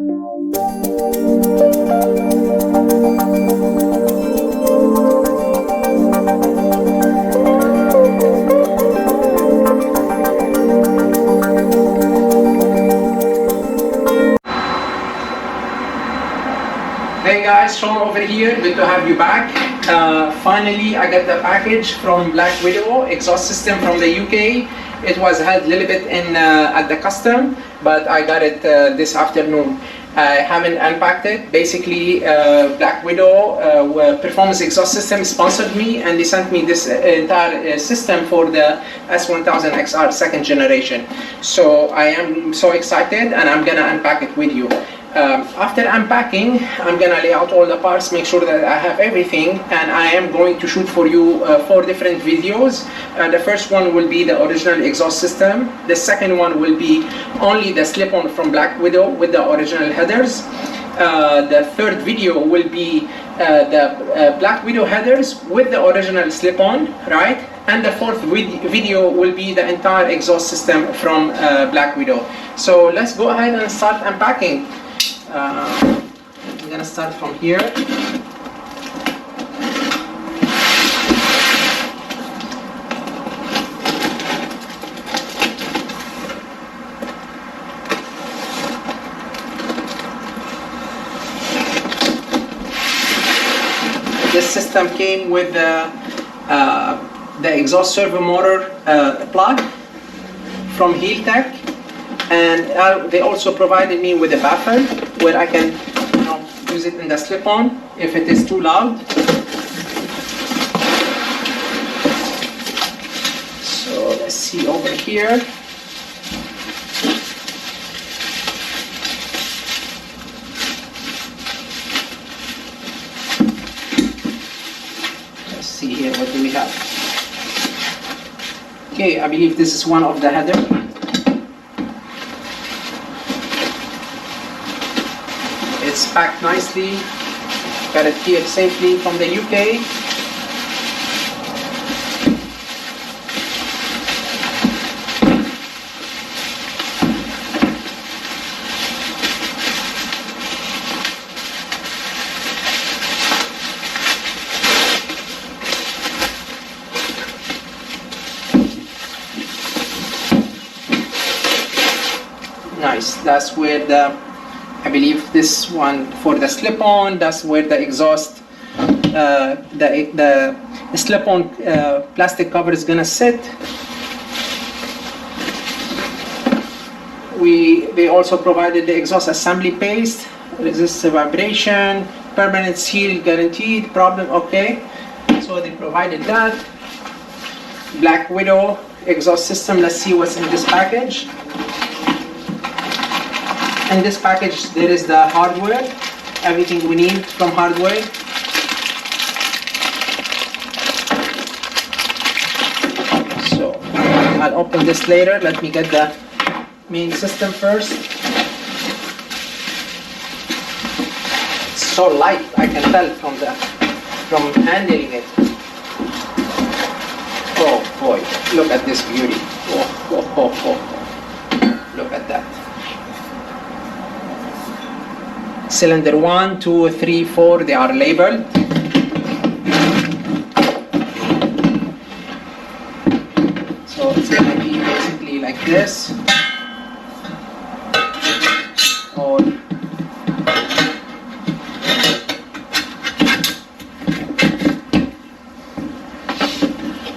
Hey guys, Sean over here, good to have you back. Finally, I got the package from Black Widow exhaust system from the UK. It was held a little bit in at the custom, but I got it this afternoon. I haven't unpacked it. Basically, Black Widow Performance Exhaust System sponsored me, and they sent me this entire system for the S1000XR second generation. So I am so excited, and I'm gonna unpack it with you. After unpacking, I'm gonna lay out all the parts, make sure that I have everything, and I am going to shoot for you 4 different videos. The first one will be the original exhaust system. The second one will be only the slip-on from Black Widow with the original headers. The third video will be the Black Widow headers with the original slip-on, right? And the fourth video will be the entire exhaust system from Black Widow. So let's go ahead and start unpacking. I'm gonna start from here. This system came with the exhaust servo motor plug from healtech. And they also provided me with a buffer where I can, use it in the slip-on if it is too loud. So let's see over here. Let's see here, what do we have? Okay, I believe this is one of the headers. It's packed nicely, got it here safely from the UK. Nice, that's where I believe this one for the slip-on, that's where the exhaust, the slip-on plastic cover is gonna sit. They also provided the exhaust assembly paste, resists vibration, permanent seal guaranteed, problem okay. So they provided that. Black Widow exhaust system, let's see what's in this package. In this package there is the hardware, everything we need from hardware. So I'll open this later. Let me get the main system first. It's so light, I can tell from handling it. Oh boy, look at this beauty. Look at that. Cylinder 1, 2, 3, 4, they are labeled. So it's going to be basically like this.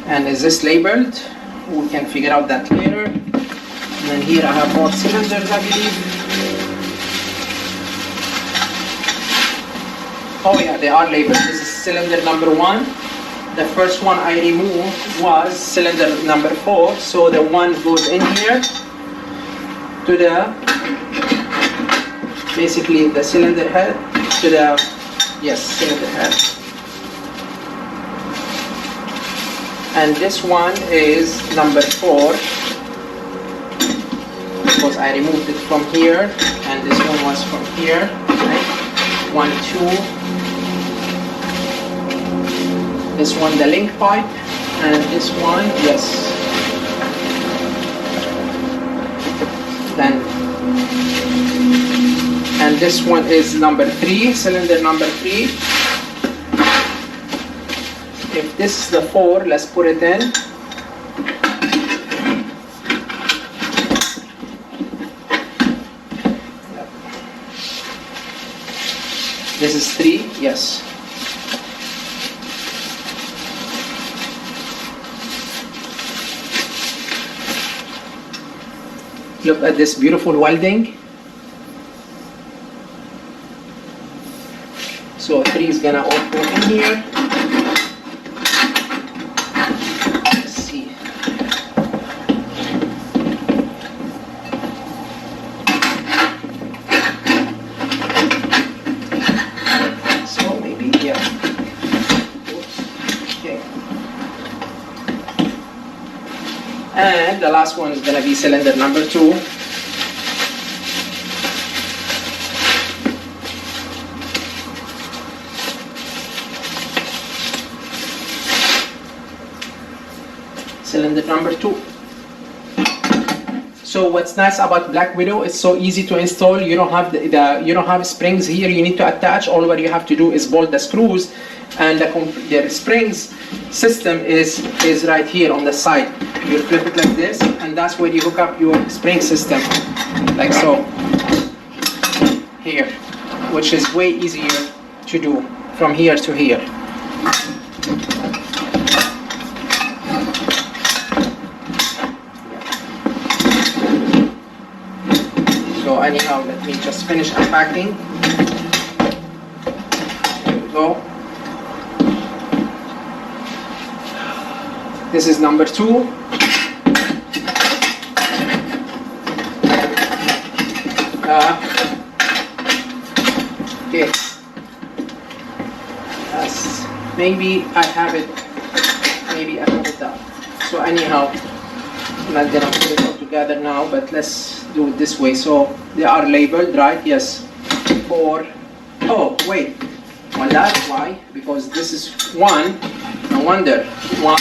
And is this labeled? We can figure out that later. And then here I have both cylinders, I believe. Oh yeah, they are labeled. This is cylinder number 1. The first one I removed was cylinder number 4. So the one goes in here to the, basically the cylinder head to the, yes, cylinder head. And this one is number 4 because I removed it from here, and this one was from here, right? 1, 2. This one the link pipe, and this one, yes. Then And this one is number 3, cylinder number 3. If this is the 4, let's put it in. This is 3, yes. Look at this beautiful welding. So 3 is gonna open in here. Let's see. So maybe, yeah. Oops. Okay. And the last one is gonna be cylinder number 2. Cylinder number 2. So what's nice about Black Widow, it's so easy to install. You don't have you don't have springs here you need to attach. All what you have to do is bolt the screws, and the springs system is right here on the side. You flip it like this, and that's where you hook up your spring system, like so, here, which is way easier to do from here to here. So anyhow, let me just finish unpacking. Here we go. This is number 2. Okay. Maybe I have it. Maybe I have it down. So anyhow, I'm not gonna put it all together now, but let's do it this way. So they are labeled, right? Yes. For, oh wait, well that's why, because this is 1. No wonder. 1.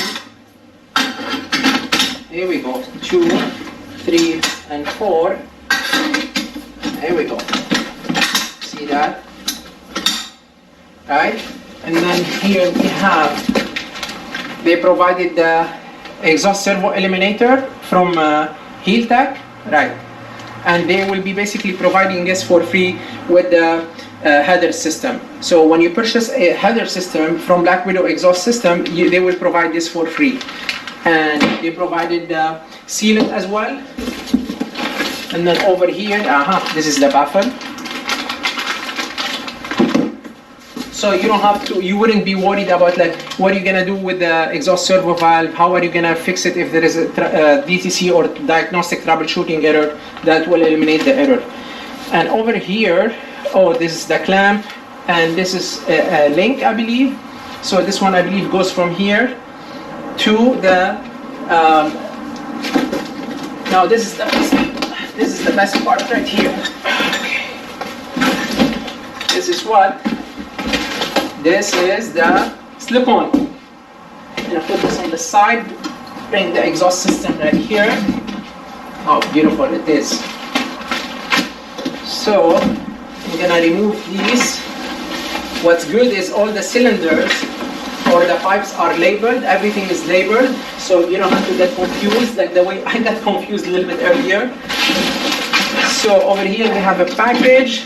Here we go. 2, 3, and 4. Here we go. See that? Right? And then here we have, they provided the exhaust servo eliminator from healtech, right? And they will be basically providing this for free with the header system. So when you purchase a header system from Black Widow exhaust system, they will provide this for free. And they provided the sealant as well. And then over here, this is the baffle. So you don't have to, you wouldn't be worried about like, what are you gonna do with the exhaust servo valve? How are you gonna fix it if there is a DTC or diagnostic troubleshooting error? That will eliminate the error. And over here, oh, this is the clamp, and this is a link, I believe. So this one, I believe, goes from here to the. Now this is the best. This is the best part right here. Okay. This is what. This is the slip-on. I'm gonna put this on the side. Bring the exhaust system right here. How beautiful it is. So I'm gonna remove these. What's good is all the cylinders or the pipes are labeled. Everything is labeled, so you don't have to get confused like the way I got confused a little bit earlier. So over here we have a package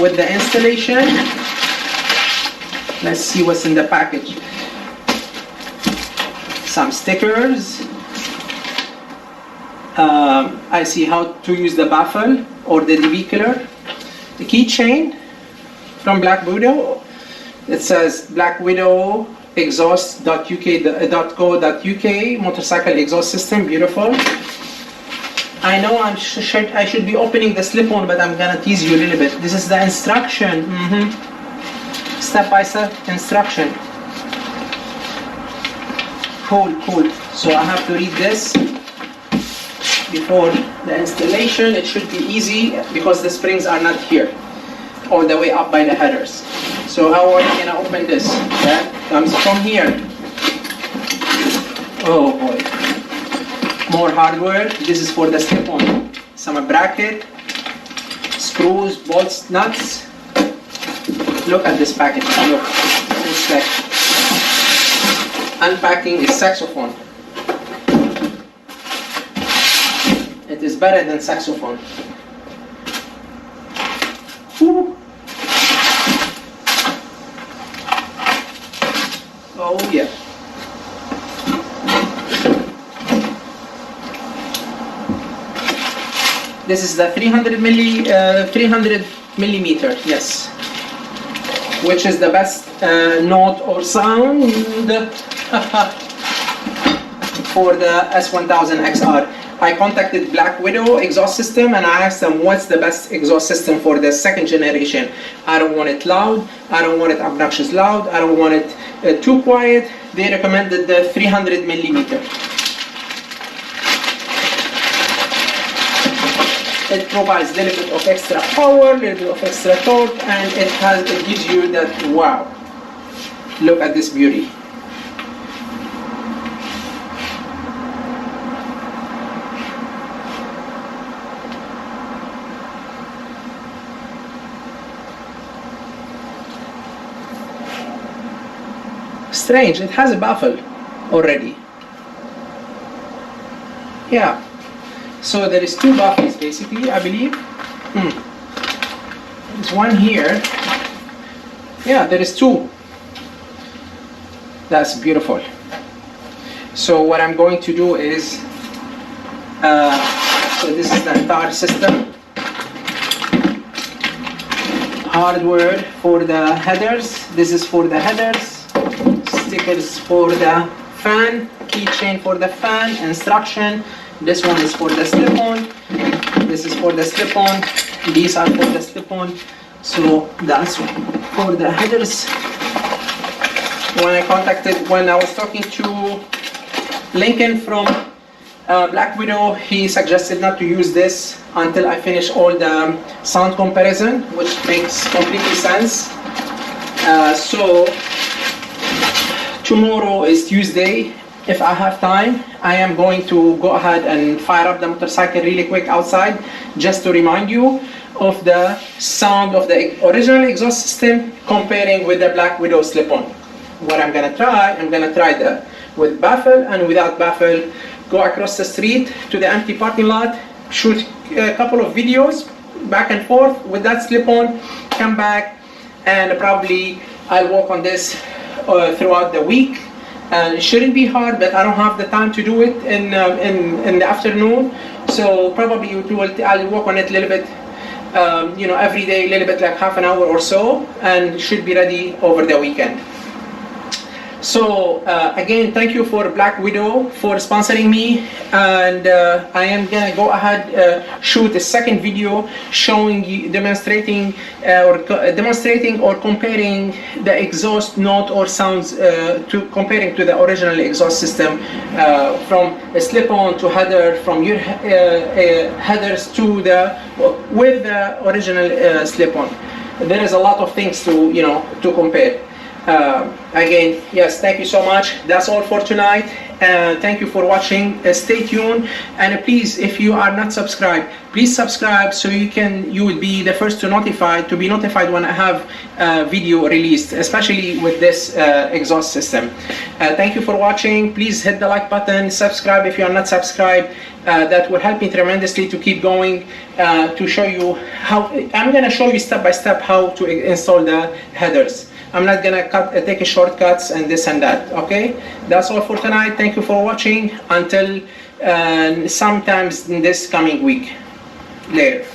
with the installation. Let's see what's in the package. Some stickers. I see how to use the baffle or the devicular. The keychain from Black Widow. It says Black Widow exhaust.uk.co.uk motorcycle exhaust system. Beautiful. I know I should be opening the slip-on, but I'm gonna tease you a little bit. This is the instruction. Step-by-step instruction. Cool. So I have to read this before the installation. It should be easy because the springs are not here, all the way up by the headers. So how are you gonna open this? That comes from here. Oh boy. More hardware. This is for the slip-on. Some bracket, screws, bolts, nuts. Look at this package. Look, it's like unpacking a saxophone. It is better than saxophone. Woo. Oh yeah. This is the 300 millimeter, yes, which is the best note or sound for the S1000XR. I contacted Black Widow exhaust system and I asked them what's the best exhaust system for the second generation. I don't want it loud, I don't want it obnoxious loud, I don't want it too quiet. They recommended the 300 millimeter. It provides a little bit of extra power, a little bit of extra torque, and it gives you that wow. Look at this beauty. Strange, it has a baffle already. Yeah. So there is two baffles basically, I believe. There's one here. Yeah, there is two. That's beautiful. So what I'm going to do is, so this is the entire system. Hardware for the headers. This is for the headers. Stickers for the fan. Keychain for the fan. Instruction. This one is for the slip-on. This is for the slip-on. These are for the slip-on. So that's for the headers. When I was talking to Lincoln from Black Widow, he suggested not to use this until I finish all the sound comparison, which makes completely sense. So tomorrow is Tuesday. If I have time, I am going to go ahead and fire up the motorcycle really quick outside, just to remind you of the sound of the original exhaust system comparing with the Black Widow slip-on. What I'm gonna try with baffle and without baffle, go across the street to the empty parking lot, shoot a couple of videos back and forth with that slip-on, come back, and probably I'll work on this throughout the week. It shouldn't be hard, but I don't have the time to do it in the afternoon. So probably I'll work on it a little bit, every day, a little bit, like half an hour or so, and should be ready over the weekend. So again, thank you for Black Widow for sponsoring me, and I am gonna go ahead shoot a second video showing you, demonstrating or comparing the exhaust note or sounds comparing to the original exhaust system, from a slip-on to header, from your headers to with the original slip-on. There is a lot of things to compare. Again, yes, thank you so much. That's all for tonight. Thank you for watching. Stay tuned, and please, if you are not subscribed, please subscribe so you will be the first to be notified when I have video released, especially with this exhaust system. Thank you for watching. Please hit the like button, subscribe if you are not subscribed. That will help me tremendously to keep going, to show you how I'm going to show you step by step how to install the headers. I'm not gonna take shortcuts and this and that. Okay, that's all for tonight. Thank you for watching. Until sometimes in this coming week. Later.